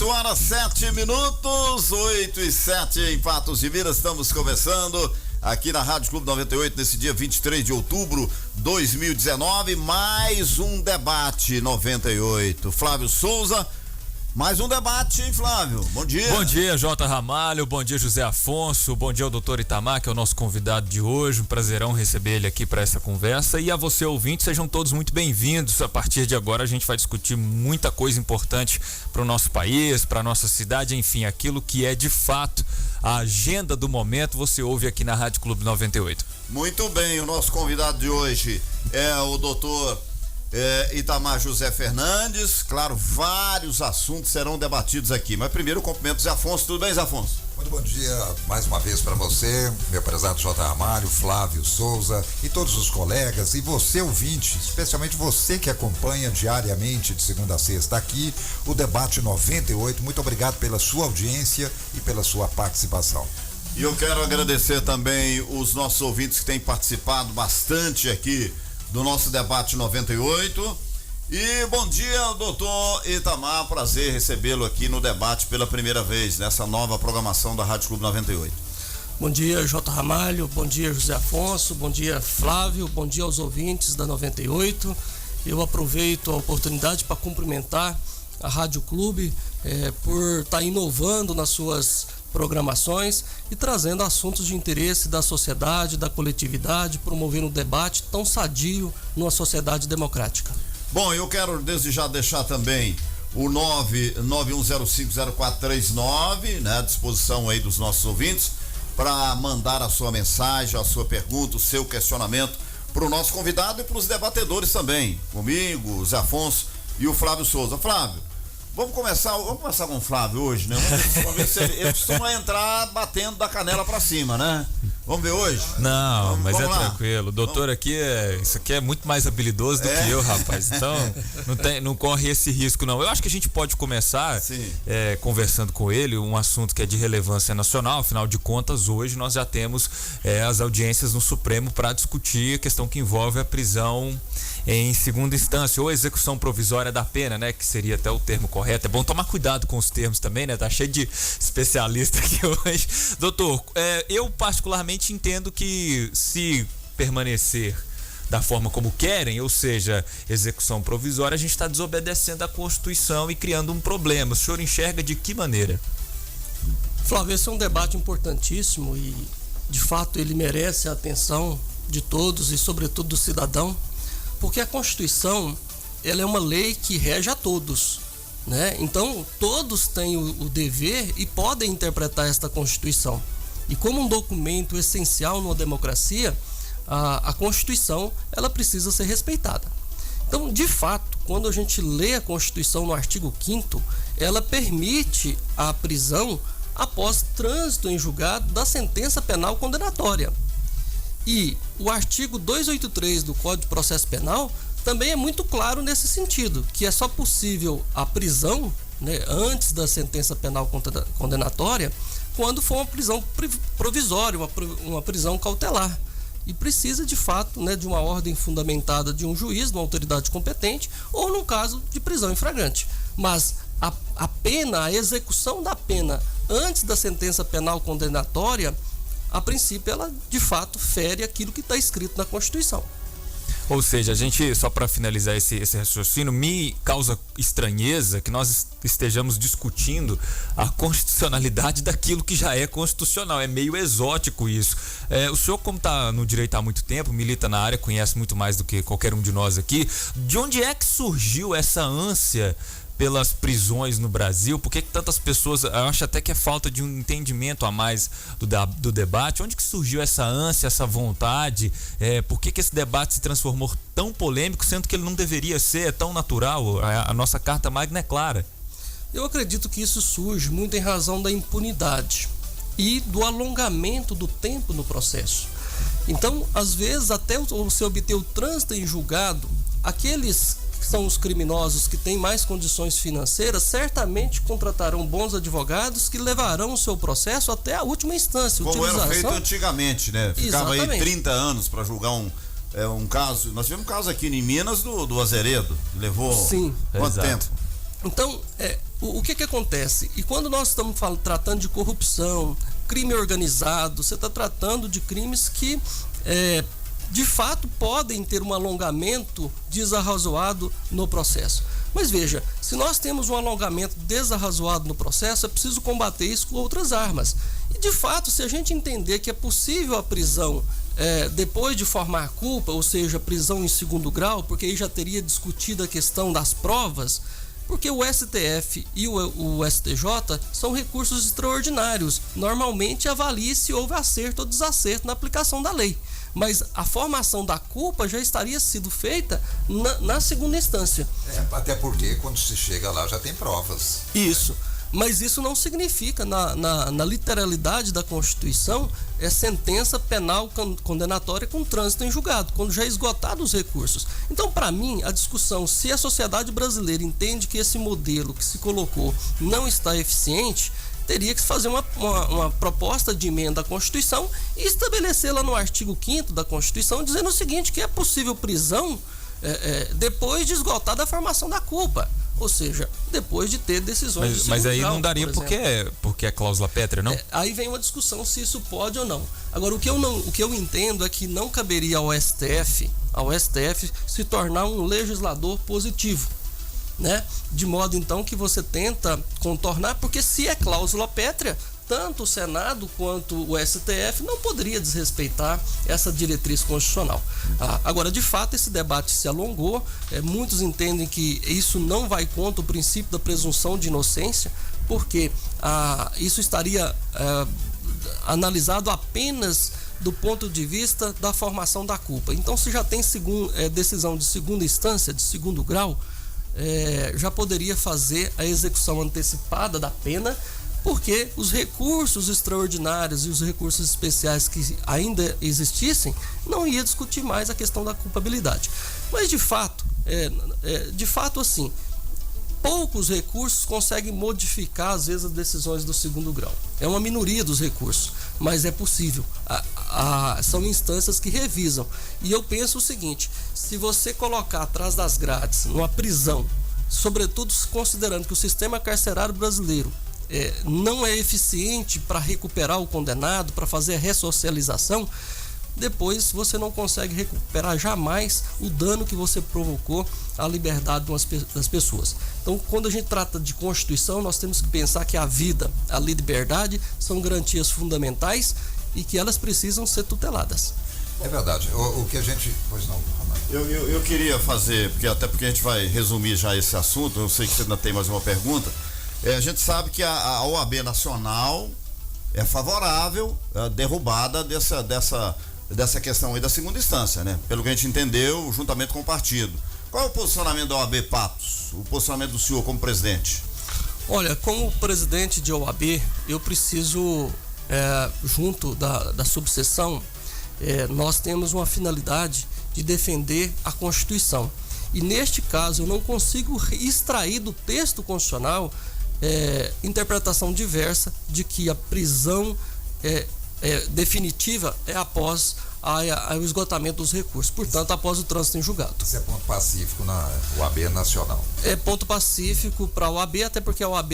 8 horas 7 minutos, 8 e 7 em Patos de Minas. Estamos começando aqui na Rádio Clube 98 nesse dia 23 de outubro de 2019. Mais um debate 98. Flávio Souza. Mais um debate, hein, Flávio? Bom dia. Bom dia, J. Ramalho. Bom dia, José Afonso. Bom dia ao doutor Itamar, que é o nosso convidado de hoje. Um prazerão receber ele aqui para essa conversa. E a você, ouvinte, sejam todos muito bem-vindos. A partir de agora, a gente vai discutir muita coisa importante para o nosso país, para a nossa cidade, enfim, aquilo que é de fato a agenda do momento. Você ouve aqui na Rádio Clube 98. Muito bem, o nosso convidado de hoje é o doutor Itamar José Fernandes. Claro, vários assuntos serão debatidos aqui, mas primeiro cumprimento Zé Afonso. Tudo bem, Zé Afonso? Muito bom dia mais uma vez para você, meu prezado J. Ramalho, Flávio Souza e todos os colegas, e você ouvinte, especialmente você que acompanha diariamente de segunda a sexta aqui o debate 98. Muito obrigado pela sua audiência e pela sua participação. E eu quero agradecer também os nossos ouvintes que têm participado bastante aqui do nosso debate 98. E bom dia, doutor Itamar, prazer recebê-lo aqui no debate pela primeira vez nessa nova programação da Rádio Clube 98. Bom dia, J. Ramalho, bom dia, José Afonso, bom dia, Flávio, bom dia aos ouvintes da 98. Eu aproveito a oportunidade para cumprimentar a Rádio Clube por estar inovando nas suas programações e trazendo assuntos de interesse da sociedade, da coletividade, promovendo um debate tão sadio numa sociedade democrática. Bom, eu quero desde já deixar também o 991050439, né, à disposição aí dos nossos ouvintes para mandar a sua mensagem, a sua pergunta, o seu questionamento para o nosso convidado e para os debatedores também, comigo, Zé Afonso e o Flávio Souza. Flávio, vamos começar com o Flávio hoje, né? Vamos ver se ele costuma entrar batendo da canela pra cima, né? Vamos ver hoje? Não, mas vamos é lá. tranquilo. O doutor aqui isso aqui é muito mais habilidoso do que eu, rapaz. Então, não corre esse risco, não. Eu acho que a gente pode começar conversando com ele, um assunto que é de relevância nacional. Afinal de contas, hoje nós já temos as audiências no Supremo para discutir a questão que envolve a prisão em segunda instância, ou execução provisória da pena, né? Que seria até o termo correto. É bom tomar cuidado com os termos também, né? Tá cheio de especialista aqui hoje. Doutor, eu particularmente entendo que se permanecer da forma como querem, ou seja, execução provisória, a gente está desobedecendo a Constituição e criando um problema. O senhor enxerga de que maneira? Flávio, esse é um debate importantíssimo e, de fato, ele merece a atenção de todos e, sobretudo, do cidadão, porque a Constituição, ela é uma lei que rege a todos, né? Então, todos têm o dever e podem interpretar esta Constituição. E como um documento essencial numa democracia, a Constituição, ela precisa ser respeitada. Então, de fato, quando a gente lê a Constituição no artigo 5º, ela permite a prisão após trânsito em julgado da sentença penal condenatória. E o artigo 283 do Código de Processo Penal também é muito claro nesse sentido, que é só possível a prisão, né, antes da sentença penal condenatória, quando for uma prisão provisória, uma prisão cautelar. E precisa, de fato, né, de uma ordem fundamentada de um juiz, de uma autoridade competente, ou num caso de prisão em flagrante. Mas a pena, a execução da pena antes da sentença penal condenatória, a princípio, ela de fato fere aquilo que está escrito na Constituição. Ou seja, a gente, só para finalizar esse raciocínio, me causa estranheza que nós estejamos discutindo a constitucionalidade daquilo que já é constitucional. É meio exótico isso. O senhor, como está no direito há muito tempo, milita na área, conhece muito mais do que qualquer um de nós aqui, de onde é que surgiu essa ânsia pelas prisões no Brasil? Por que tantas pessoas, eu acho até que é falta de um entendimento a mais do debate. Onde que surgiu essa ânsia, essa vontade? Por que esse debate se transformou tão polêmico, sendo que ele não deveria ser, é tão natural? A nossa Carta Magna é clara. Eu acredito que isso surge muito em razão da impunidade e do alongamento do tempo no processo. Então, às vezes, até você obter o trânsito em julgado, aqueles que são os criminosos que têm mais condições financeiras, certamente contratarão bons advogados que levarão o seu processo até a última instância. Como era feito antigamente, né? Ficava Exatamente. aí 30 anos para julgar um caso. Nós tivemos um caso aqui em Minas do Azeredo, que levou Sim. quanto tempo? Então, o que acontece? E quando nós estamos tratando de corrupção, crime organizado, você está tratando de crimes que de fato podem ter um alongamento desarrazoado no processo. Mas veja, se nós temos um alongamento desarrazoado no processo, é preciso combater isso com outras armas. E de fato, se a gente entender que é possível a prisão depois de formar culpa, ou seja, prisão em segundo grau, porque aí já teria discutido a questão das provas, porque o STF e o STJ são recursos extraordinários. Normalmente avalia se houve acerto ou desacerto na aplicação da lei. Mas a formação da culpa já estaria sido feita na segunda instância. Até porque quando se chega lá já tem provas. Isso. Mas isso não significa, na literalidade da Constituição, sentença penal condenatória com trânsito em julgado, quando já esgotados os recursos. Então, para mim, a discussão, se a sociedade brasileira entende que esse modelo que se colocou não está eficiente, teria que fazer uma proposta de emenda à Constituição e estabelecê-la no artigo 5º da Constituição, dizendo o seguinte, que é possível prisão depois de esgotada a formação da culpa. Ou seja, depois de ter decisões de segundo Mas aí grau, não daria porque é cláusula pétrea, não? Aí vem uma discussão se isso pode ou não. Agora, o que eu entendo é que não caberia ao STF se tornar um legislador positivo, né? De modo, então, que você tenta contornar, porque se é cláusula pétrea, tanto o Senado quanto o STF não poderia desrespeitar essa diretriz constitucional. Agora, de fato, esse debate se alongou. Muitos entendem que isso não vai contra o princípio da presunção de inocência, porque isso estaria analisado apenas do ponto de vista da formação da culpa. Então, se já tem decisão de segunda instância, de segundo grau, já poderia fazer a execução antecipada da pena, porque os recursos extraordinários e os recursos especiais que ainda existissem não ia discutir mais a questão da culpabilidade. Mas de fato assim, poucos recursos conseguem modificar às vezes as decisões do segundo grau. É uma minoria dos recursos, mas é possível. São instâncias que revisam. E eu penso o seguinte: se você colocar atrás das grades, numa prisão, sobretudo considerando que o sistema carcerário brasileiro não é eficiente para recuperar o condenado, para fazer a ressocialização, depois você não consegue recuperar jamais o dano que você provocou à liberdade das pessoas. Então, quando a gente trata de Constituição, nós temos que pensar que a vida, a liberdade são garantias fundamentais e que elas precisam ser tuteladas. É verdade. O que a gente... Pois não, Ronaldo. Eu queria fazer, porque a gente vai resumir já esse assunto, eu sei que você ainda tem mais uma pergunta. A gente sabe que a OAB Nacional é favorável à derrubada dessa questão aí da segunda instância, né? Pelo que a gente entendeu, juntamente com o partido. Qual é o posicionamento da OAB, Patos? O posicionamento do senhor como presidente? Olha, como presidente de OAB, eu preciso, junto da subseção, nós temos uma finalidade de defender a Constituição. E neste caso, eu não consigo extrair do texto constitucional interpretação diversa de que a prisão definitiva é após o esgotamento dos recursos, portanto, após o trânsito em julgado. Isso é ponto pacífico na OAB Nacional. É ponto pacífico para a OAB, até porque a OAB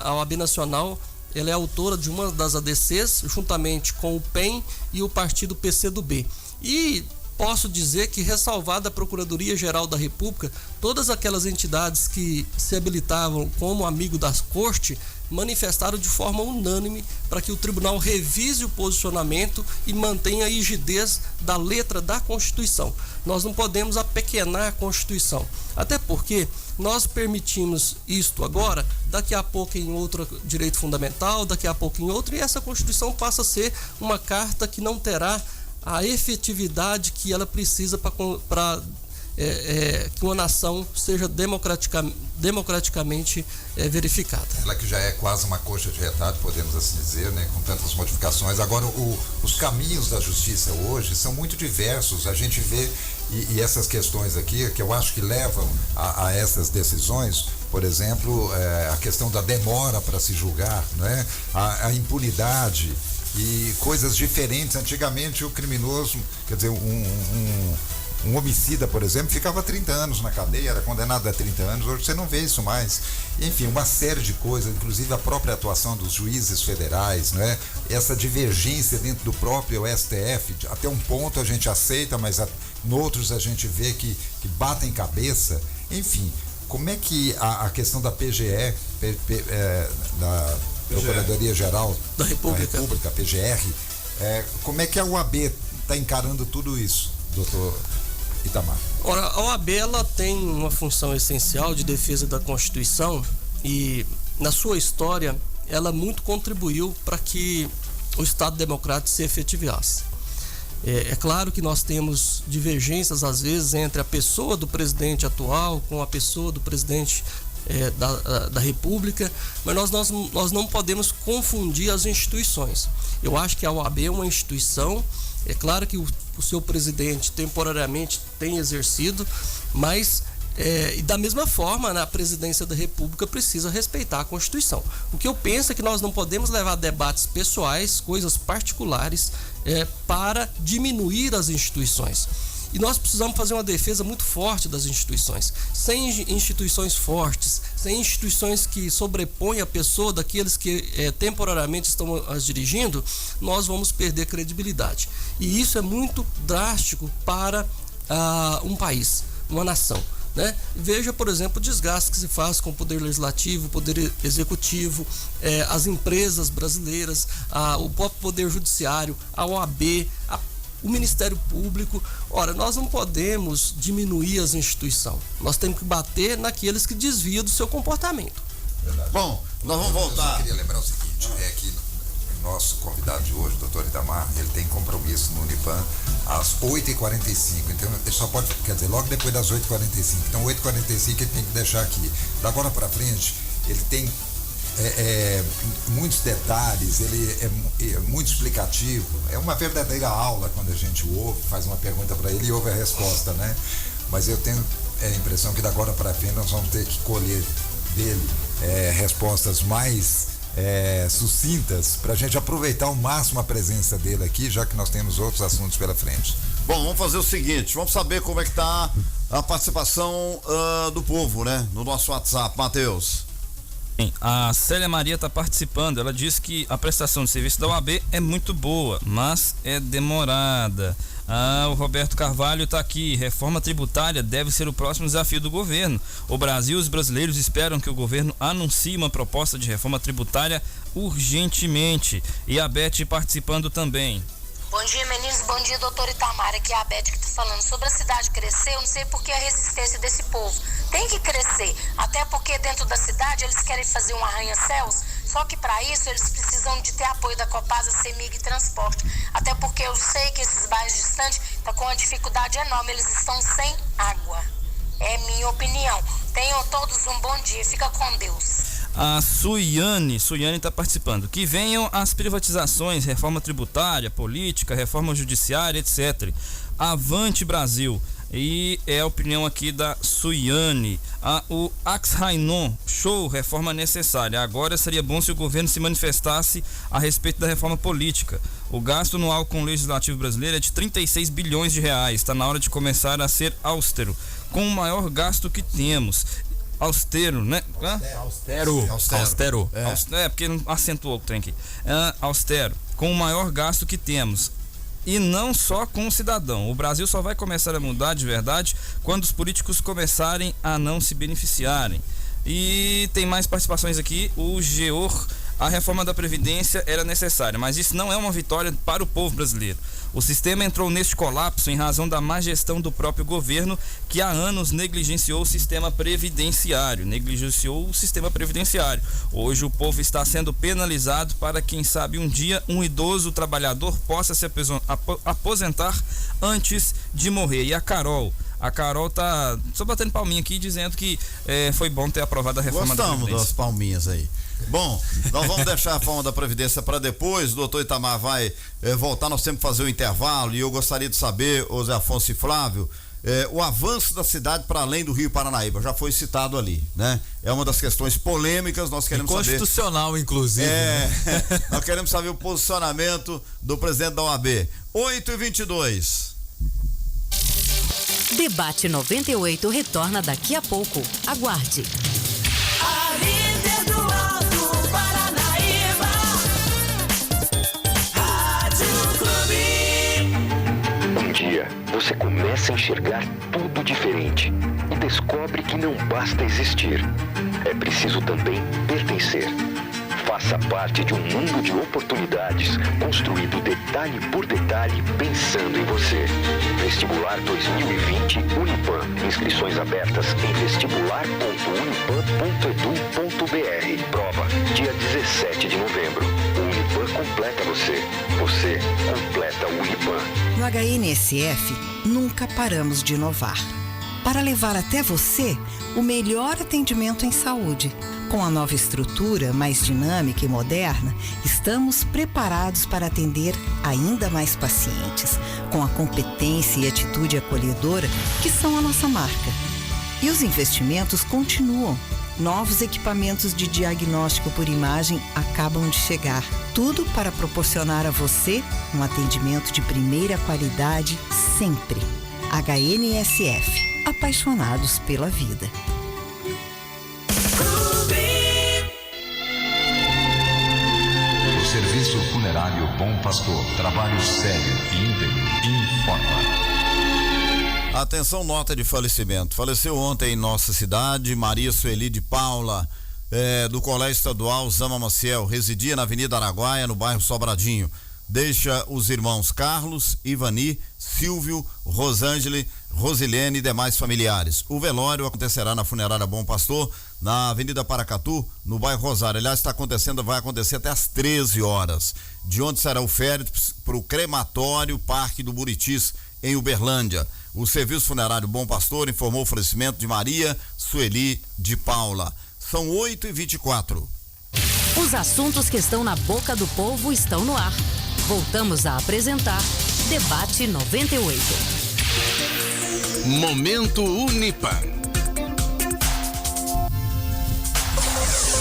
a OAB Nacional, ela é autora de uma das ADCs, juntamente com o PEN e o partido PCdoB. E posso dizer que, ressalvada a Procuradoria-Geral da República, todas aquelas entidades que se habilitavam como amigo da Corte manifestaram de forma unânime para que o tribunal revise o posicionamento e mantenha a rigidez da letra da Constituição. Nós não podemos apequenar a Constituição, até porque nós permitimos isto agora, daqui a pouco em outro direito fundamental, daqui a pouco em outro, e essa Constituição passa a ser uma carta que não terá a efetividade que ela precisa para que uma nação seja democraticamente verificada. Ela que já é quase uma coxa de retalho, podemos assim dizer, né, com tantas modificações. Agora, os caminhos da justiça hoje são muito diversos. A gente vê, e essas questões aqui, que eu acho que levam a essas decisões, por exemplo, a questão da demora para se julgar, né, a impunidade e coisas diferentes. Antigamente o criminoso, quer dizer, Um homicida, por exemplo, ficava 30 anos na cadeia, era condenado a 30 anos, hoje você não vê isso mais. Enfim, uma série de coisas, inclusive a própria atuação dos juízes federais, não é? Essa divergência dentro do próprio STF, até um ponto a gente aceita, mas noutros a gente vê que batem cabeça. Enfim, como é que a questão da PGE, da Procuradoria Geral da República, PGR, como é que a OAB está encarando tudo isso, doutor Itamar? Ora, a OAB ela tem uma função essencial de defesa da Constituição e, na sua história, ela muito contribuiu para que o Estado Democrático se efetivasse. É claro que nós temos divergências, às vezes, entre a pessoa do presidente atual com a pessoa do presidente da República, mas nós não podemos confundir as instituições. Eu acho que a OAB é uma instituição, é claro que o seu presidente temporariamente tem exercido, mas e da mesma forma, a presidência da República precisa respeitar a Constituição. O que eu penso é que nós não podemos levar debates pessoais, coisas particulares, para diminuir as instituições. E nós precisamos fazer uma defesa muito forte das instituições. Sem instituições fortes, sem instituições que sobrepõem a pessoa daqueles que temporariamente estão as dirigindo, nós vamos perder credibilidade. E isso é muito drástico para um país, uma nação. Né? Veja, por exemplo, o desgaste que se faz com o poder legislativo, o poder executivo, as empresas brasileiras, o próprio poder judiciário, a OAB, o Ministério Público. Ora, nós não podemos diminuir as instituições, nós temos que bater naqueles que desviam do seu comportamento. Verdade. Bom, nós vamos voltar. Eu queria lembrar o seguinte, que o nosso convidado de hoje, o doutor Itamar, ele tem compromisso no Unipan às 8h45, então ele só pode, quer dizer, logo depois das 8h45, então 8h45 ele tem que deixar aqui. Da agora para frente, ele tem muitos detalhes, ele é muito explicativo, é uma verdadeira aula quando a gente ouve, faz uma pergunta para ele e ouve a resposta, né? Mas eu tenho a impressão que da agora para frente nós vamos ter que colher dele respostas mais sucintas para a gente aproveitar ao máximo a presença dele aqui, já que nós temos outros assuntos pela frente. Bom, vamos fazer o seguinte, vamos saber como é que está a participação do povo, né? No nosso WhatsApp, Matheus. A Célia Maria está participando. Ela diz que a prestação de serviço da OAB é muito boa, mas é demorada. O Roberto Carvalho está aqui. Reforma tributária deve ser o próximo desafio do governo. O Brasil e os brasileiros esperam que o governo anuncie uma proposta de reforma tributária urgentemente. E a Beth participando também. Bom dia, meninos. Bom dia, doutor Itamar. Aqui é a Beth que está falando. Sobre a cidade crescer, eu não sei por que a resistência desse povo. Tem que crescer, até porque dentro da cidade eles querem fazer um arranha-céus, só que para isso eles precisam de ter apoio da Copasa, CEMIG e Transporte. Até porque eu sei que esses bairros distantes estão com uma dificuldade enorme, eles estão sem água. É minha opinião. Tenham todos um bom dia. Fica com Deus. A Suiane está participando. Que venham as privatizações, reforma tributária, política, reforma judiciária, etc. Avante Brasil. E é a opinião aqui da Suiane. O Ax Rainon, show, reforma necessária. Agora seria bom se o governo se manifestasse a respeito da reforma política. O gasto anual com o legislativo brasileiro é de 36 bilhões de reais. Está na hora de começar a ser austero, com o maior gasto que temos. Austero, né? Austero. Porque não acentuou o trem aqui. Austero, com o maior gasto que temos. E não só com o cidadão. O Brasil só vai começar a mudar de verdade quando os políticos começarem a não se beneficiarem. E tem mais participações aqui. O Geor, a reforma da Previdência era necessária, mas isso não é uma vitória para o povo brasileiro. O sistema entrou neste colapso em razão da má gestão do próprio governo, que há anos negligenciou o sistema previdenciário. Hoje o povo está sendo penalizado para, quem sabe, um dia um idoso trabalhador possa se aposentar antes de morrer. E a Carol tá só batendo palminha aqui, dizendo que foi bom ter aprovado a reforma da Previdência. Gostamos das palminhas aí. Bom, nós vamos deixar a reforma da Previdência para depois. O doutor Itamar vai voltar, nós temos que fazer o intervalo. E eu gostaria de saber, Zé Afonso e Flávio, o avanço da cidade para além do Rio Paranaíba. Já foi citado ali, né? É uma das questões polêmicas, nós queremos saber. Constitucional, inclusive. Nós queremos saber o posicionamento do presidente da OAB. 8h22. Debate 98 retorna daqui a pouco. Aguarde. A líder do Alto Paranaíba, Rádio Clube. Um dia, você começa a enxergar tudo diferente e descobre que não basta existir. É preciso também pertencer. Faça parte de um mundo de oportunidades, construído detalhe por detalhe, pensando em você. Vestibular 2020 Unipam. Inscrições abertas em vestibular.unipam.edu.br. Prova dia 17 de novembro. O Unipam completa você. Você completa o Unipam. No HNSF, nunca paramos de inovar. Para levar até você o melhor atendimento em saúde. Com a nova estrutura, mais dinâmica e moderna, estamos preparados para atender ainda mais pacientes, com a competência e atitude acolhedora que são a nossa marca. E os investimentos continuam. Novos equipamentos de diagnóstico por imagem acabam de chegar. Tudo para proporcionar a você um atendimento de primeira qualidade sempre. HNSF. Apaixonados pela vida. O Serviço Funerário Bom Pastor, trabalho sério e íntegro, informa. Atenção, nota de falecimento. Faleceu ontem em nossa cidade Maria Sueli de Paula, do Colégio Estadual Zama Maciel, residia na Avenida Araguaia, no bairro Sobradinho. Deixa os irmãos Carlos, Ivani, Silvio, Rosângele, Rosilene e demais familiares. O velório acontecerá na Funerária Bom Pastor, na Avenida Paracatu, no bairro Rosário. Aliás, vai acontecer até às 13 horas. De onde será o féretro para o crematório Parque do Buritis, em Uberlândia. O Serviço Funerário Bom Pastor informou o falecimento de Maria Sueli de Paula. São 8h24. Os assuntos que estão na boca do povo estão no ar. Voltamos a apresentar Debate 98. Momento Unipam.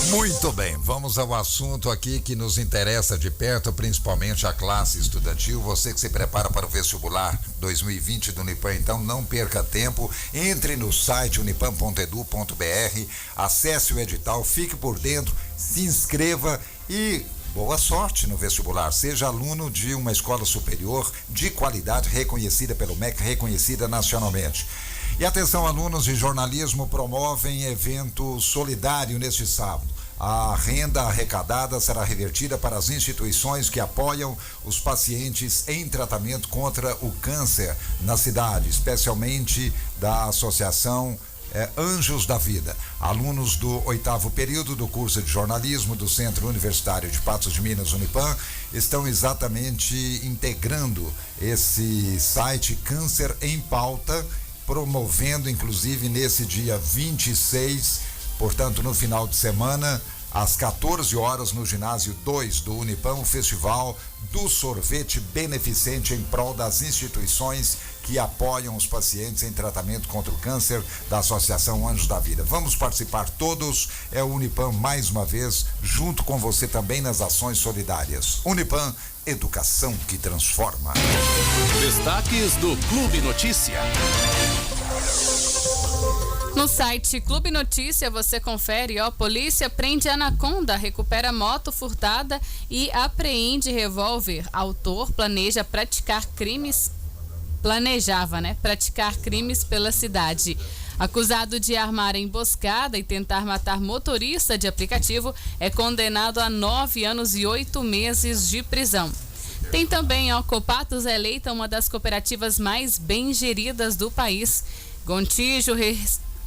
Muito bem, vamos ao assunto aqui que nos interessa de perto, principalmente a classe estudantil. Você que se prepara para o vestibular 2020 do Unipam, então não perca tempo, entre no site unipam.edu.br, acesse o edital, fique por dentro, se inscreva e boa sorte no vestibular. Seja aluno de uma escola superior de qualidade, reconhecida pelo MEC, reconhecida nacionalmente. E atenção, alunos de jornalismo promovem evento solidário neste sábado. A renda arrecadada será revertida para as instituições que apoiam os pacientes em tratamento contra o câncer na cidade, especialmente da Associação Anjos da Vida. Alunos do 8º período do curso de jornalismo do Centro Universitário de Patos de Minas, Unipam, estão exatamente integrando esse site Câncer em Pauta, promovendo inclusive nesse dia 26, portanto no final de semana, às 14 horas no ginásio 2 do Unipam, o Festival do Sorvete Beneficente em prol das instituições que apoiam os pacientes em tratamento contra o câncer da Associação Anjos da Vida. Vamos participar todos, é o Unipam mais uma vez, junto com você também nas ações solidárias. Unipam, educação que transforma. Destaques do Clube Notícia. No site Clube Notícia você confere, polícia prende anaconda, recupera moto furtada e apreende revólver. Autor planejava praticar crimes pela cidade. Acusado de armar emboscada e tentar matar motorista de aplicativo, é condenado a 9 anos e 8 meses de prisão. Tem também, Copatos é eleita uma das cooperativas mais bem geridas do país.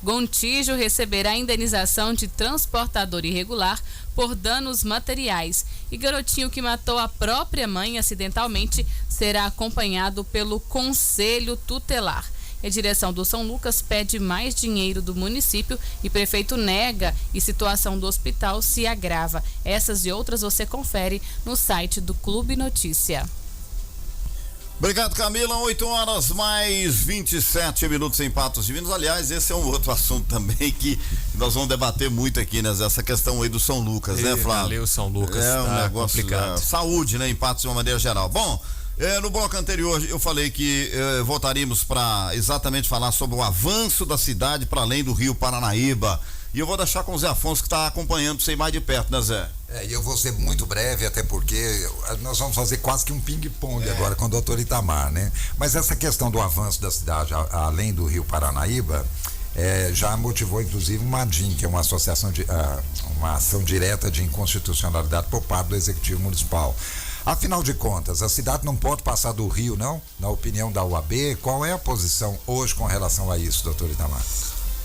Gontijo receberá indenização de transportador irregular por danos materiais. E garotinho que matou a própria mãe acidentalmente será acompanhado pelo Conselho Tutelar. A direção do São Lucas pede mais dinheiro do município e prefeito nega e situação do hospital se agrava. Essas e outras você confere no site do Clube Notícia. Obrigado, Camila. 8 horas mais 27 minutos em Patos de Minas. Aliás, esse é um outro assunto também que nós vamos debater muito aqui, né? Essa questão aí do São Lucas, né, Flávio? Valeu, São Lucas. É um negócio complicado. Saúde, né? Em Patos de uma maneira geral. Bom, No bloco anterior eu falei que voltaríamos para exatamente falar sobre o avanço da cidade para além do Rio Paranaíba. E eu vou deixar com o Zé Afonso, que está acompanhando você mais de perto, né, Zé? E eu vou ser muito breve, até porque nós vamos fazer quase que um ping-pong agora com o doutor Itamar, né? Mas essa questão do avanço da cidade além do Rio Paranaíba já motivou, inclusive, uma ADIM, que é uma associação uma ação direta de inconstitucionalidade por parte do Executivo Municipal. Afinal de contas, a cidade não pode passar do Rio, não? Na opinião da UAB, qual é a posição hoje com relação a isso, doutor Itamar?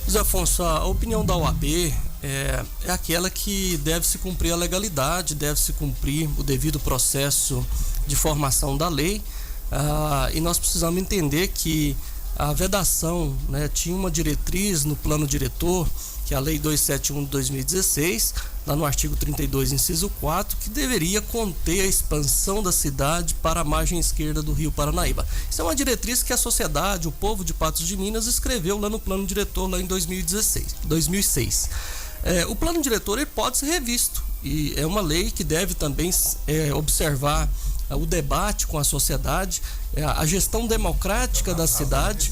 Zé Afonso, a opinião da OAB é aquela que deve se cumprir a legalidade, deve se cumprir o devido processo de formação da lei, e nós precisamos entender que a vedação, né, tinha uma diretriz no plano diretor, que é a Lei 271 de 2016, lá no artigo 32, inciso 4, que deveria conter a expansão da cidade para a margem esquerda do Rio Paranaíba. Isso é uma diretriz que a sociedade, o povo de Patos de Minas, escreveu lá no plano diretor, lá em 2006. O plano diretor ele pode ser revisto, e é uma lei que deve também observar o debate com a sociedade, a gestão democrática da cidade,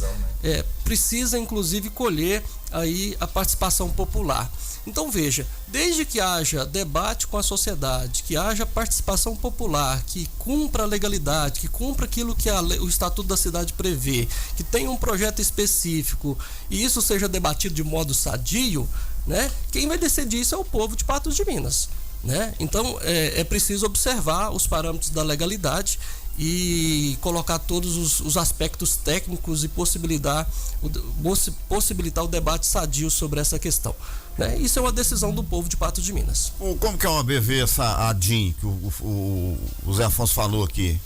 precisa inclusive colher aí a participação popular. Então veja, desde que haja debate com a sociedade, que haja participação popular, que cumpra a legalidade, que cumpra aquilo que o Estatuto da Cidade prevê, que tenha um projeto específico e isso seja debatido de modo sadio, né? Quem vai decidir isso é o povo de Patos de Minas, né? Então é preciso observar os parâmetros da legalidade e colocar todos os aspectos técnicos e possibilitar o debate sadio sobre essa questão, né? Isso é uma decisão do povo de Patos de Minas. Como que a OAB vê essa ADIM que o Zé Afonso falou aqui?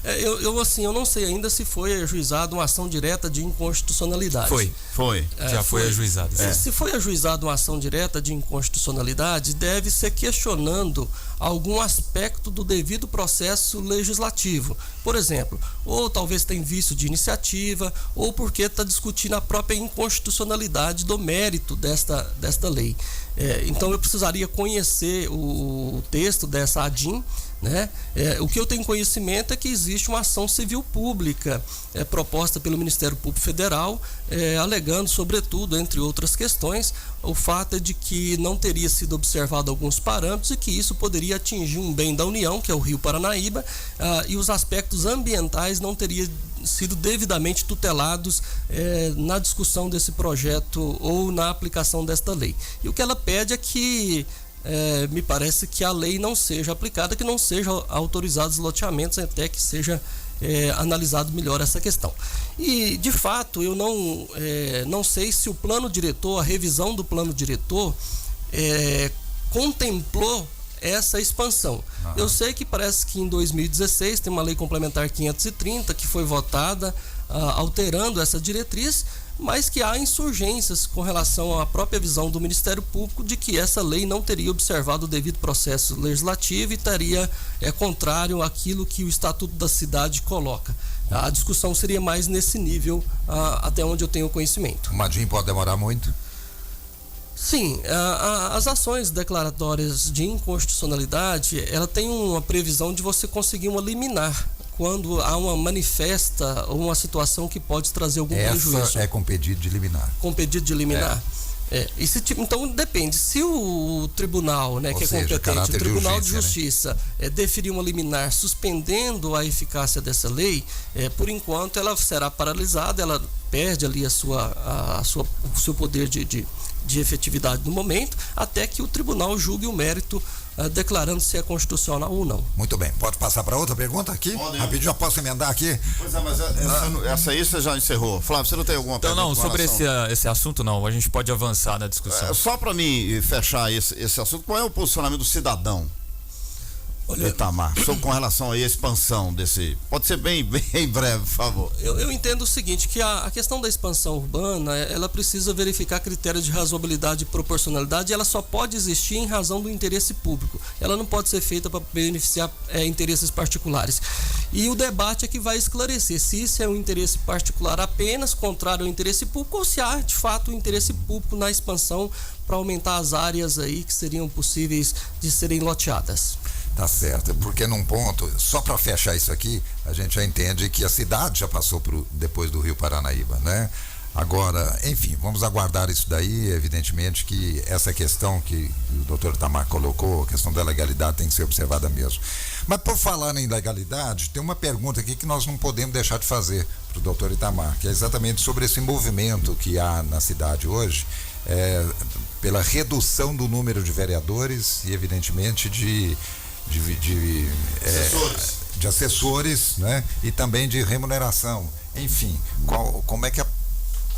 Eu não sei ainda se foi ajuizada uma ação direta de inconstitucionalidade. Foi. Já foi ajuizada. Se foi ajuizada uma ação direta de inconstitucionalidade, deve ser questionando algum aspecto do devido processo legislativo. Por exemplo, ou talvez tem vício de iniciativa, ou porque está discutindo a própria inconstitucionalidade do mérito desta lei. Então eu precisaria conhecer o texto dessa ADIM, né? O que eu tenho conhecimento é que existe uma ação civil pública proposta pelo Ministério Público Federal, alegando, sobretudo, entre outras questões, o fato de que não teria sido observado alguns parâmetros e que isso poderia atingir um bem da União, que é o Rio Paranaíba, e os aspectos ambientais não teriam sido devidamente tutelados na discussão desse projeto ou na aplicação desta lei. E o que ela pede é que me parece que a lei não seja aplicada, que não sejam autorizados loteamentos até que seja analisado melhor essa questão. E, de fato, eu não sei se o plano diretor, a revisão do plano diretor, contemplou essa expansão. Eu sei que parece que em 2016 tem uma lei complementar 530 que foi votada alterando essa diretriz, mas que há insurgências com relação à própria visão do Ministério Público de que essa lei não teria observado o devido processo legislativo e estaria contrário àquilo que o Estatuto da Cidade coloca. A discussão seria mais nesse nível, até onde eu tenho conhecimento. O Madim pode demorar muito? Sim, as ações declaratórias de inconstitucionalidade, ela tem uma previsão de você conseguir uma liminar quando há uma manifesta ou uma situação que pode trazer algum prejuízo. Essa é com pedido de liminar. Com pedido de liminar. Então depende, se o tribunal, né, que é competente, o Tribunal de Justiça, deferir uma liminar suspendendo a eficácia dessa lei, por enquanto ela será paralisada, ela perde ali o seu poder de efetividade no momento, até que o tribunal julgue o mérito, declarando se é constitucional ou não. Muito bem, pode passar para outra pergunta aqui? Rapidinho, já posso emendar aqui? Pois é, mas essa aí você já encerrou. Flávio, você não tem alguma pergunta? Não, sobre esse assunto não, a gente pode avançar na discussão. Só para mim fechar esse assunto, qual é o posicionamento do cidadão? Itamar, com relação à expansão desse. Pode ser bem breve, por favor. Eu entendo o seguinte, que a questão da expansão urbana, ela precisa verificar critérios de razoabilidade e proporcionalidade, e ela só pode existir em razão do interesse público. Ela não pode ser feita para beneficiar interesses particulares. E o debate é que vai esclarecer se isso é um interesse particular apenas contrário ao interesse público ou se há de fato um interesse público na expansão para aumentar as áreas aí que seriam possíveis de serem loteadas. Tá certo, porque num ponto, só para fechar isso aqui, a gente já entende que a cidade já passou depois do Rio Paranaíba, né? Agora, enfim, vamos aguardar isso daí. Evidentemente que essa questão que o doutor Itamar colocou, a questão da legalidade tem que ser observada mesmo. Mas por falar em legalidade, tem uma pergunta aqui que nós não podemos deixar de fazer para o doutor Itamar, que é exatamente sobre esse movimento que há na cidade hoje, pela redução do número de vereadores e evidentemente de assessores, né? E também de remuneração. Enfim, como é que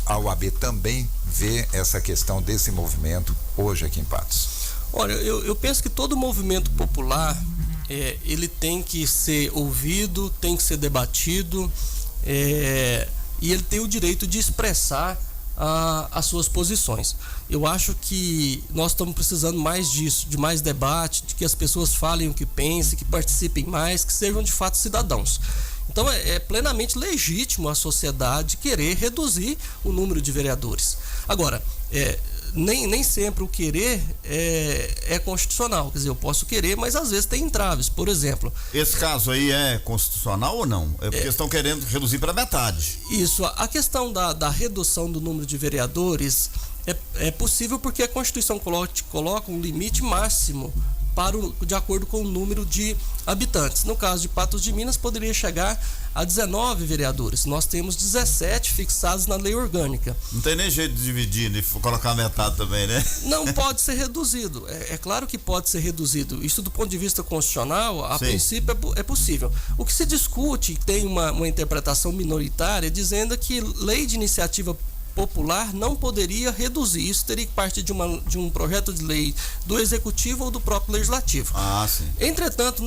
a UAB também vê essa questão desse movimento hoje aqui em Patos? Olha, eu penso que todo movimento popular ele tem que ser ouvido, tem que ser debatido, e ele tem o direito de expressar as suas posições. Eu acho que nós estamos precisando mais disso, de mais debate, de que as pessoas falem o que pensam, que participem mais, que sejam de fato cidadãos. Então é plenamente legítimo a sociedade querer reduzir o número de vereadores. Agora, nem sempre o querer é constitucional. Quer dizer, eu posso querer, mas às vezes tem entraves. Por exemplo... Esse caso aí é constitucional ou não? É porque estão querendo reduzir para metade. Isso. A questão da redução do número de vereadores é possível porque a Constituição coloca um limite máximo de acordo com o número de habitantes. No caso de Patos de Minas, poderia chegar a 19 vereadores. Nós temos 17 fixados na lei orgânica. Não tem nem jeito de dividir, de colocar metade também, né? Não pode ser reduzido. É claro que pode ser reduzido. Isso do ponto de vista constitucional, a princípio é possível. O que se discute, tem uma interpretação minoritária, dizendo que lei de iniciativa popular não poderia reduzir. Isso teria que partir de um projeto de lei do executivo ou do próprio legislativo. Sim. Entretanto,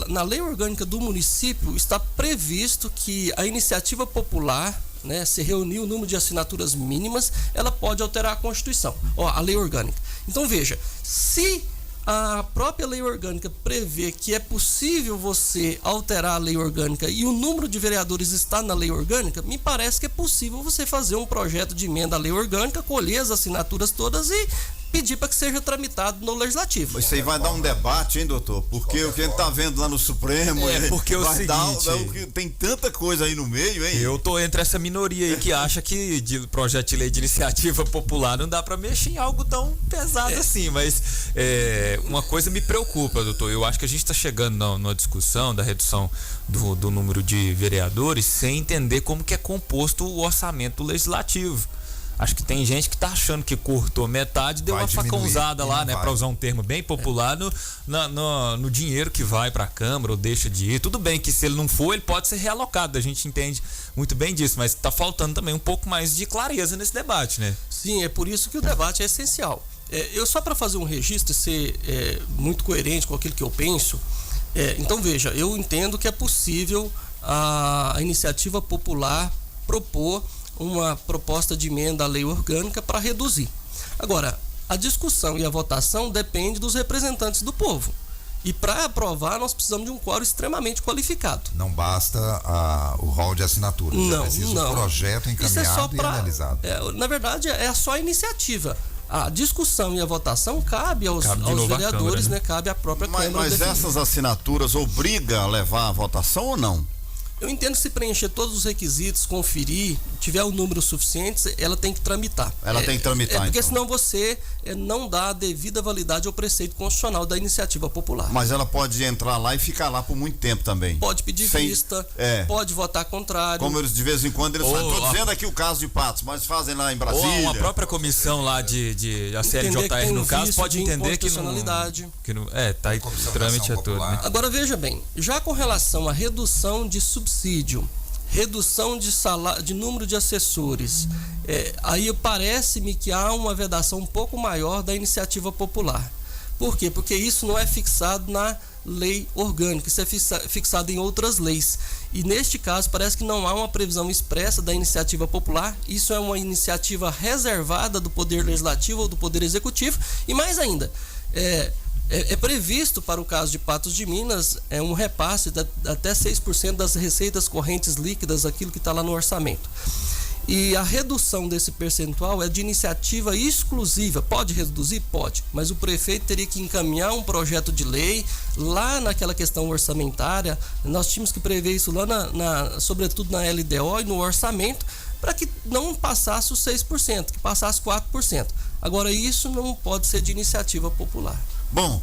na lei orgânica do município está previsto que a iniciativa popular, né, se reunir o número de assinaturas mínimas, ela pode alterar a Constituição, a lei orgânica. Então veja, se a própria lei orgânica prevê que é possível você alterar a lei orgânica e o número de vereadores está na lei orgânica, me parece que é possível você fazer um projeto de emenda à lei orgânica, colher as assinaturas todas e pedir para que seja tramitado no legislativo. Isso aí vai dar um debate, hein, doutor? Porque o que a gente tá vendo lá no Supremo... porque o seguinte... tem tanta coisa aí no meio, hein? Eu tô entre essa minoria aí que acha que de projeto de lei de iniciativa popular não dá para mexer em algo tão pesado assim, mas uma coisa me preocupa, doutor. Eu acho que a gente está chegando numa discussão da redução do número de vereadores sem entender como que é composto o orçamento legislativo. Acho que tem gente que tá achando que cortou metade, deu uma facãozada lá, né? Para usar um termo bem popular, no dinheiro que vai para a Câmara ou deixa de ir. Tudo bem que se ele não for, ele pode ser realocado. A gente entende muito bem disso, mas tá faltando também um pouco mais de clareza nesse debate, né? Sim, é por isso que o debate é essencial. Eu só para fazer um registro e ser muito coerente com aquilo que eu penso, então veja, eu entendo que é possível a iniciativa popular propor uma proposta de emenda à lei orgânica para reduzir. Agora, a discussão e a votação depende dos representantes do povo. E para aprovar, nós precisamos de um quórum extremamente qualificado. Não basta o rol de assinaturas. Não. O projeto encaminhado e analisado. Na verdade, é só a iniciativa. A discussão e a votação cabe aos vereadores, Câmara, né? Cabe à própria Câmara. Mas essas assinaturas obrigam a levar a votação ou não? Eu entendo que se preencher todos os requisitos, conferir, tiver o número suficiente, ela tem que tramitar. Ela tem que tramitar, porque então. Senão você não dá a devida validade ao preceito constitucional da iniciativa popular. Mas ela pode entrar lá e ficar lá por muito tempo também. Pode pedir vista, pode votar contrário. Como eles, de vez em quando, eles fazem. Estou dizendo aqui o caso de Patos, mas fazem lá em Brasília. Ou uma própria comissão lá de a CLJR, no caso, pode entender que não... tá aí, o trâmite é todo. Né? Agora, veja bem, já com relação à redução de subsídio, redução de número de assessores, aí parece-me que há uma vedação um pouco maior da iniciativa popular. Por quê? Porque isso não é fixado na lei orgânica, isso é fixado em outras leis. E neste caso parece que não há uma previsão expressa da iniciativa popular, isso é uma iniciativa reservada do Poder Legislativo ou do Poder Executivo, e mais ainda, é previsto para o caso de Patos de Minas um repasse de até 6% das receitas correntes líquidas, aquilo que está lá no orçamento. E a redução desse percentual é de iniciativa exclusiva. Pode reduzir? Pode. Mas o prefeito teria que encaminhar um projeto de lei lá naquela questão orçamentária. Nós tínhamos que prever isso lá, sobretudo na LDO e no orçamento, para que não passasse os 6%, que passasse 4%. Agora, isso não pode ser de iniciativa popular. Bom,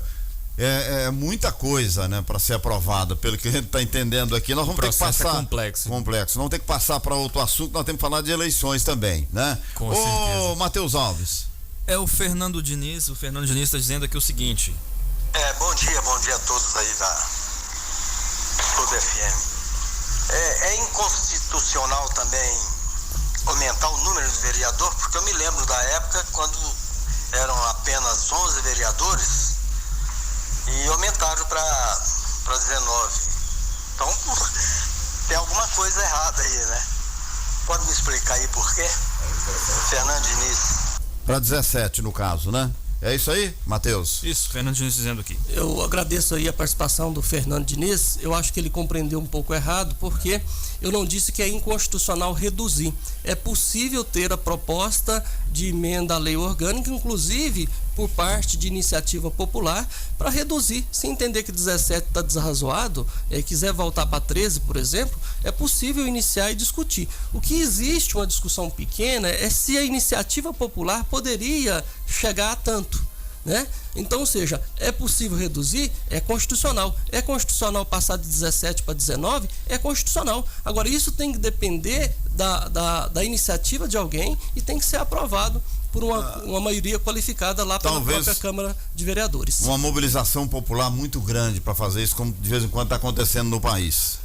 é muita coisa, né, para ser aprovada, pelo que a gente está entendendo aqui. Nós vamos ter que passar. Complexo. Vamos ter que passar para outro assunto. Nós temos que falar de eleições também, né? Com certeza. Matheus Alves. É o Fernando Diniz está dizendo aqui o seguinte. Bom dia a todos aí da Clube FM. É inconstitucional também aumentar o número de vereador, porque eu me lembro da época quando eram apenas 11 vereadores e aumentaram para 19. Então, tem alguma coisa errada aí, né? Pode me explicar aí por quê? Fernando Diniz. Para 17 no caso, né? É isso aí, Matheus? Isso, Fernando Diniz dizendo aqui. Eu agradeço aí a participação do Fernando Diniz. Eu acho que ele compreendeu um pouco errado, porque eu não disse que é inconstitucional reduzir. É possível ter a proposta de emenda à lei orgânica, inclusive por parte de iniciativa popular, para reduzir. Se entender que 17 está desarrazoado, quiser voltar para 13, por exemplo, é possível iniciar e discutir. O que existe uma discussão pequena é se a iniciativa popular poderia chegar a tanto, né? Então, ou seja, é possível reduzir? É constitucional. É constitucional passar de 17 para 19? É constitucional. Agora, isso tem que depender da iniciativa de alguém e tem que ser aprovado por uma maioria qualificada lá pela própria Câmara de Vereadores. Uma mobilização popular muito grande para fazer isso, como de vez em quando está acontecendo no país.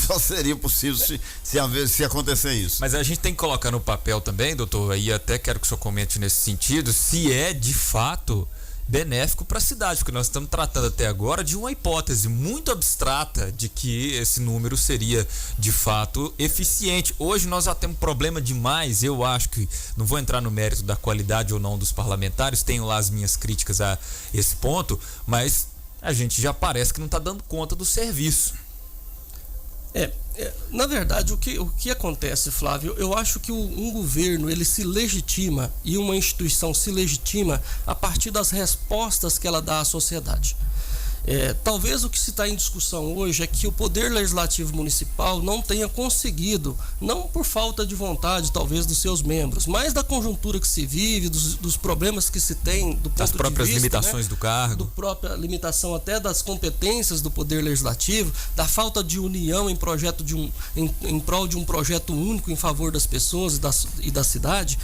Só seria possível se acontecer isso. Mas a gente tem que colocar no papel também, doutor, aí até quero que o senhor comente nesse sentido, se é de fato benéfico para a cidade, porque nós estamos tratando até agora de uma hipótese muito abstrata de que esse número seria de fato eficiente. Hoje nós já temos problema demais, eu acho que, não vou entrar no mérito da qualidade ou não dos parlamentares, tenho lá as minhas críticas a esse ponto, mas a gente já parece que não está dando conta do serviço. Na verdade, o que acontece, Flávio, eu acho que um governo, ele se legitima e uma instituição se legitima a partir das respostas que ela dá à sociedade. Talvez o que se está em discussão hoje é que o Poder Legislativo Municipal não tenha conseguido, não por falta de vontade, talvez, dos seus membros, mas da conjuntura que se vive, dos problemas que se tem, do ponto das próprias de vista, limitações, né, do cargo, da própria limitação até das competências do Poder Legislativo, da falta de união em prol de um projeto único em favor das pessoas e da cidade.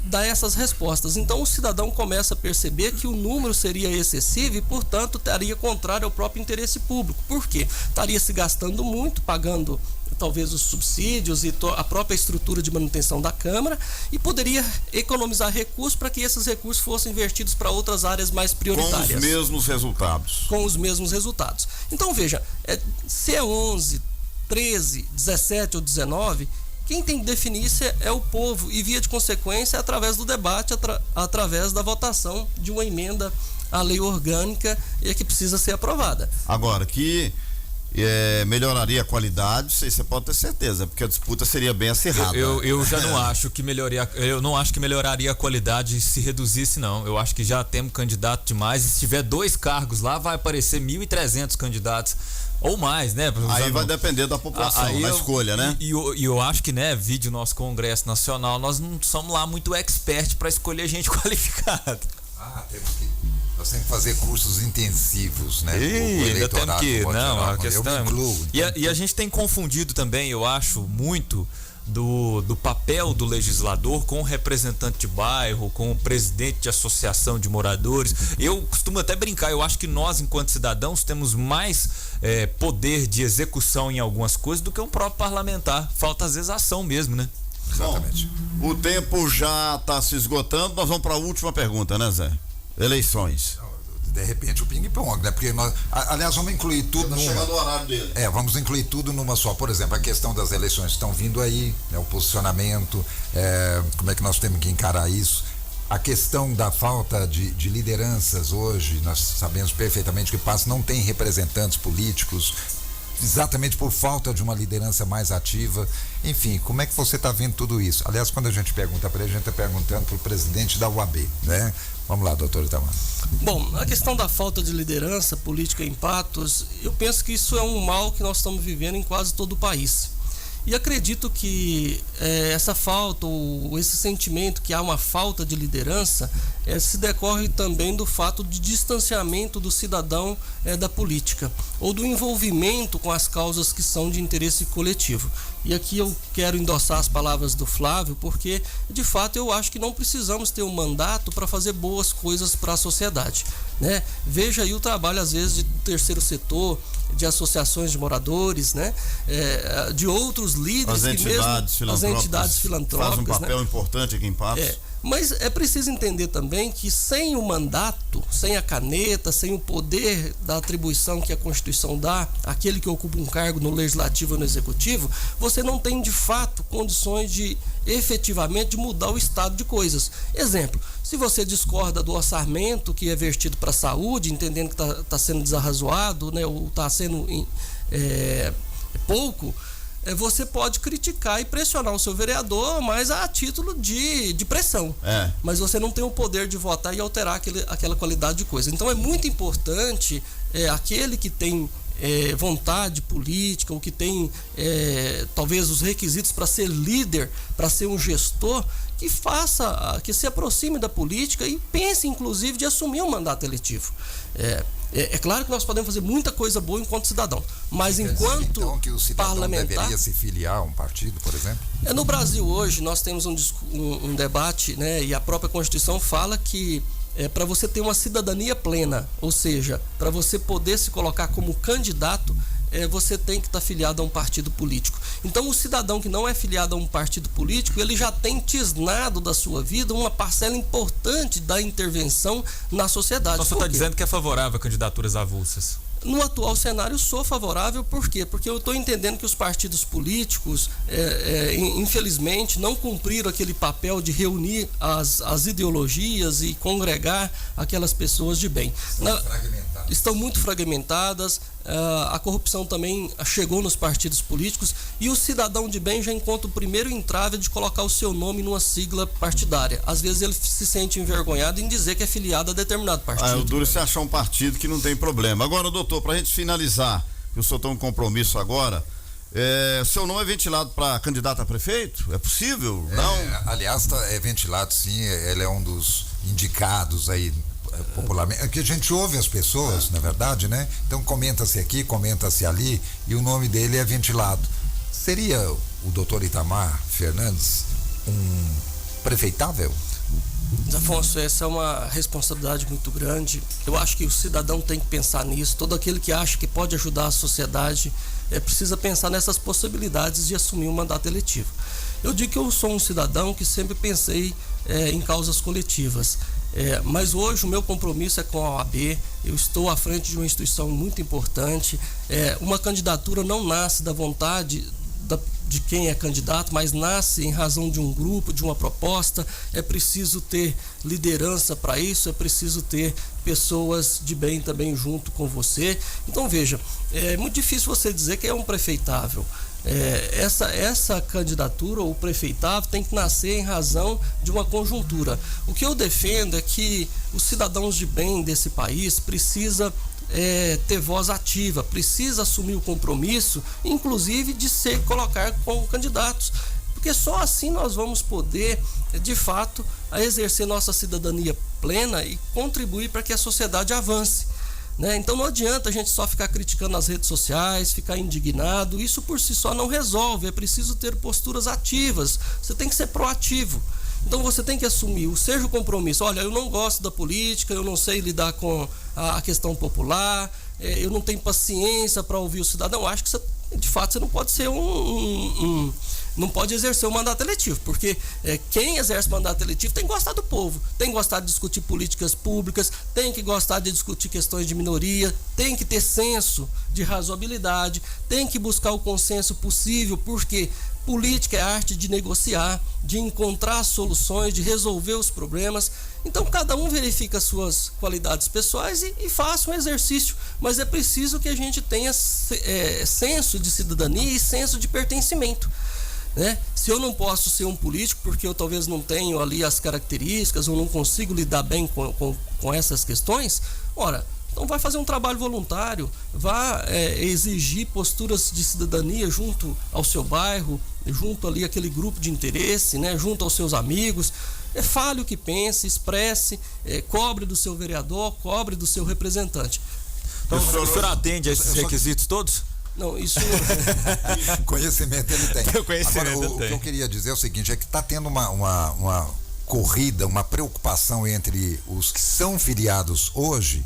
Dar essas respostas. Então o cidadão começa a perceber que o número seria excessivo e, portanto, estaria contrário ao próprio interesse público. Por quê? Estaria se gastando muito, pagando talvez os subsídios e a própria estrutura de manutenção da Câmara, e poderia economizar recursos para que esses recursos fossem investidos para outras áreas mais prioritárias. Com os mesmos resultados. Com os mesmos resultados. Então, veja, se é 11, 13, 17 ou 19... quem tem que definir isso é o povo, e via de consequência através do debate, através da votação de uma emenda à lei orgânica que precisa ser aprovada. Agora, que melhoraria a qualidade, isso aí você pode ter certeza, porque a disputa seria bem acirrada. Eu já não acho que melhoraria a qualidade se reduzisse, não. Eu acho que já temos candidato demais, e se tiver 2 cargos lá, vai aparecer 1.300 candidatos. Ou mais, né? Aí vai depender da população, da escolha, né? E eu acho que, né, vídeo nosso Congresso Nacional, nós não somos lá muito expert para escolher gente qualificada. Nós temos que fazer cursos intensivos, né? Ainda temos que, não, a questão e a gente tem confundido também, eu acho, muito do papel do legislador com o representante de bairro, com o presidente de associação de moradores. Eu costumo até brincar, eu acho que nós, enquanto cidadãos, temos mais poder de execução em algumas coisas do que um próprio parlamentar. Falta às vezes ação mesmo, né? Exatamente. Bom, o tempo já está se esgotando, nós vamos para a última pergunta, né, Zé? Eleições. De repente o ping-pong, né? Porque nós, aliás, vamos incluir tudo numa. Chegando o horário dele. Vamos incluir tudo numa só. Por exemplo, a questão das eleições estão vindo aí, né? O posicionamento, como é que nós temos que encarar isso? A questão da falta de lideranças hoje, nós sabemos perfeitamente que o PAS não tem representantes políticos exatamente por falta de uma liderança mais ativa. Enfim, como é que você está vendo tudo isso? Aliás, quando a gente pergunta para ele, a gente está perguntando para o presidente da UAB, né? Vamos lá, doutor Itamar. Bom, a questão da falta de liderança política em Patos, eu penso que isso é um mal que nós estamos vivendo em quase todo o país. E acredito que essa falta, ou esse sentimento que há uma falta de liderança, se decorre também do fato de distanciamento do cidadão da política, ou do envolvimento com as causas que são de interesse coletivo. E aqui eu quero endossar as palavras do Flávio, porque, de fato, eu acho que não precisamos ter um mandato para fazer boas coisas para a sociedade, né? Veja aí o trabalho, às vezes, do terceiro setor, de associações de moradores, né? De outros líderes, as entidades filantrópicas, faz um papel, né, importante aqui em Patos. Mas é preciso entender também que sem o mandato, sem a caneta, sem o poder da atribuição que a Constituição dá, aquele que ocupa um cargo no Legislativo ou no Executivo, você não tem de fato condições de efetivamente mudar o estado de coisas. Exemplo, se você discorda do orçamento que é vertido para a saúde, entendendo que está sendo desarrazoado, né, ou está sendo pouco, você pode criticar e pressionar o seu vereador, mas a título de pressão. Mas você não tem o poder de votar e alterar aquela qualidade de coisa. Então é muito importante aquele que tem vontade política, ou que tem talvez os requisitos para ser líder, para ser um gestor, que se aproxime da política e pense inclusive de assumir um mandato eletivo. É claro que nós podemos fazer muita coisa boa enquanto cidadão, mas enquanto então, que o cidadão parlamentar deveria se filiar a um partido, por exemplo? No Brasil hoje nós temos um debate, né, e a própria Constituição fala que para você ter uma cidadania plena, ou seja, para você poder se colocar como candidato, você tem que estar filiado a um partido político. Então o cidadão que não é filiado a um partido político, ele já tem tisnado da sua vida uma parcela importante da intervenção na sociedade. Então você está dizendo que é favorável a candidaturas avulsas? No atual cenário, sou favorável. Por quê? Porque eu estou entendendo que os partidos políticos, infelizmente, não cumpriram aquele papel de reunir as ideologias e congregar aquelas pessoas de bem. Estão muito fragmentadas. A corrupção também chegou nos partidos políticos, e o cidadão de bem já encontra o primeiro entrave de colocar o seu nome numa sigla partidária. Às vezes ele se sente envergonhado em dizer que é filiado a determinado partido. O duro é se achar um partido que não tem problema. Agora, doutor, pra gente finalizar, que o senhor tem um compromisso agora, seu nome é ventilado para candidato a prefeito? É possível? Não? Aliás, é ventilado sim, ele é um dos indicados aí popularmente, que a gente ouve as pessoas, na verdade, né? Então comenta-se aqui, comenta-se ali, e o nome dele é ventilado. Seria o doutor Itamar Fernandes um prefeitável? Afonso, essa é uma responsabilidade muito grande. Eu acho que o cidadão tem que pensar nisso. Todo aquele que acha que pode ajudar a sociedade precisa pensar nessas possibilidades de assumir um mandato eletivo. Eu digo que eu sou um cidadão que sempre pensei em causas coletivas. Mas hoje o meu compromisso é com a OAB. Eu estou à frente de uma instituição muito importante. Uma candidatura não nasce da vontade de quem é candidato, mas nasce em razão de um grupo, de uma proposta. É preciso ter liderança para isso, é preciso ter pessoas de bem também junto com você. Então veja, é muito difícil você dizer que é um prefeitável. Essa candidatura ou prefeitável tem que nascer em razão de uma conjuntura. O que eu defendo é que os cidadãos de bem desse país precisa ter voz ativa, precisa assumir o compromisso, inclusive de se colocar como candidatos, porque só assim nós vamos poder, de fato, exercer nossa cidadania plena e contribuir para que a sociedade avance. Então não adianta a gente só ficar criticando nas redes sociais, ficar indignado. Isso por si só não resolve. É preciso ter posturas ativas. Você tem que ser proativo. Então você tem que assumir, seja o compromisso. Olha, eu não gosto da política, eu não sei lidar com a questão popular, eu não tenho paciência para ouvir o cidadão. Eu acho que de fato você não pode ser não pode exercer o mandato eletivo, porque quem exerce mandato eletivo tem que gostar do povo, tem que gostar de discutir políticas públicas, tem que gostar de discutir questões de minoria, tem que ter senso de razoabilidade, tem que buscar o consenso possível. Por quê? Política é a arte de negociar, de encontrar soluções, de resolver os problemas. Então, cada um verifica suas qualidades pessoais e faça um exercício. Mas é preciso que a gente tenha senso de cidadania e senso de pertencimento. Né? Se eu não posso ser um político porque eu talvez não tenho ali as características ou não consigo lidar bem com essas questões, ora, então vai fazer um trabalho voluntário, vá exigir posturas de cidadania junto ao seu bairro, junto ali àquele grupo de interesse, né? Junto aos seus amigos. Fale o que pense, expresse, cobre do seu vereador, cobre do seu representante. Então, o senhor atende a esses requisitos todos? Não, isso... Conhecimento ele tem. Conhecimento Agora, o que eu queria dizer é o seguinte, é que está tendo uma corrida, uma preocupação entre os que são filiados hoje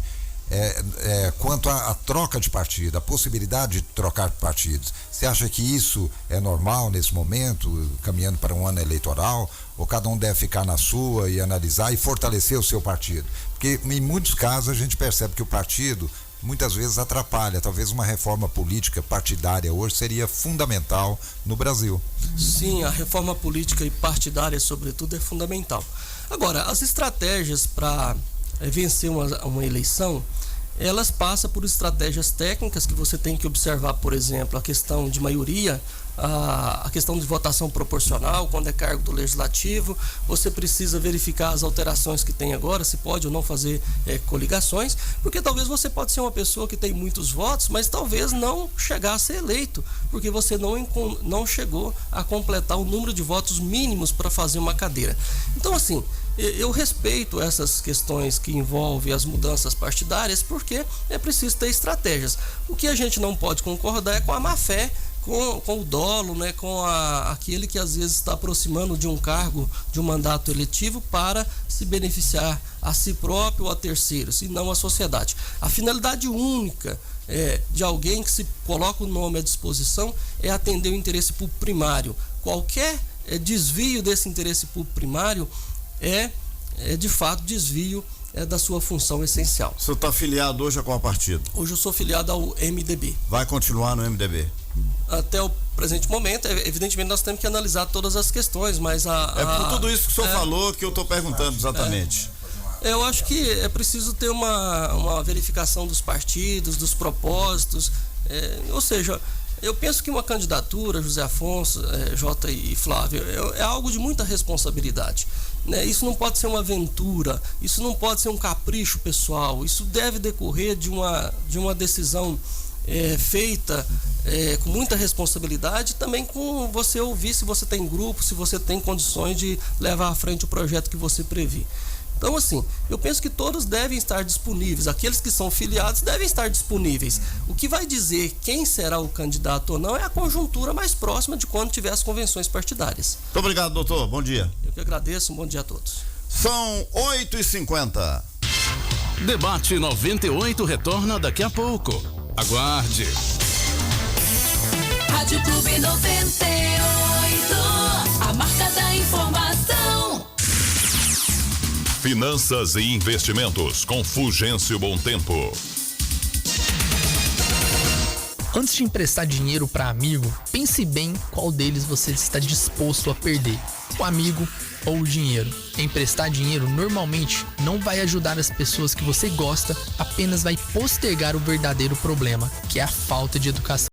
quanto à troca de partido, a possibilidade de trocar partidos. Você acha que isso é normal nesse momento, caminhando para um ano eleitoral, ou cada um deve ficar na sua e analisar e fortalecer o seu partido? Porque em muitos casos a gente percebe que o partido muitas vezes atrapalha. Talvez uma reforma política partidária hoje seria fundamental no Brasil. Sim, a reforma política e partidária, sobretudo, é fundamental. Agora, as estratégias para vencer uma eleição, elas passam por estratégias técnicas que você tem que observar, por exemplo, a questão de maioria, a questão de votação proporcional, quando é cargo do legislativo. Você precisa verificar as alterações que tem agora, se pode ou não fazer coligações, porque talvez você pode ser uma pessoa que tem muitos votos, mas talvez não chegar a ser eleito, porque você não chegou a completar o número de votos mínimos para fazer uma cadeira. Então, assim, eu respeito essas questões que envolvem as mudanças partidárias, porque é preciso ter estratégias. O que a gente não pode concordar é com a má-fé, com o dolo, né, com aquele que às vezes está aproximando de um cargo, de um mandato eletivo para se beneficiar a si próprio ou a terceiros, e não a sociedade. A finalidade única de alguém que se coloca o nome à disposição é atender o interesse público primário. Qualquer desvio desse interesse público primário é de fato desvio da sua função essencial. O senhor está afiliado hoje a qual partido? Hoje eu sou filiado ao MDB. Vai continuar no MDB? Até o presente momento, evidentemente nós temos que analisar todas as questões, mas por tudo isso que o senhor falou que eu estou perguntando exatamente. Eu acho que é preciso ter uma verificação dos partidos, dos propósitos, ou seja, eu penso que uma candidatura, José Afonso, Jota e Flávio, é algo de muita responsabilidade. Isso não pode ser uma aventura, isso não pode ser um capricho pessoal, isso deve decorrer de uma decisão feita com muita responsabilidade, também com você ouvir se você tem grupo, se você tem condições de levar à frente o projeto que você prevê. Então, assim, eu penso que todos devem estar disponíveis, aqueles que são filiados devem estar disponíveis. O que vai dizer quem será o candidato ou não é a conjuntura mais próxima de quando tiver as convenções partidárias. Muito obrigado, doutor. Bom dia. Eu que agradeço. Um bom dia a todos. São 8h50. Debate 98 retorna daqui a pouco. Aguarde. Rádio Clube 98, a marca da informação. Finanças e investimentos com Fulgêncio Bom Tempo. Antes de emprestar dinheiro para amigo, pense bem qual deles você está disposto a perder, o amigo ou o dinheiro. Emprestar dinheiro normalmente não vai ajudar as pessoas que você gosta, apenas vai postergar o verdadeiro problema, que é a falta de educação.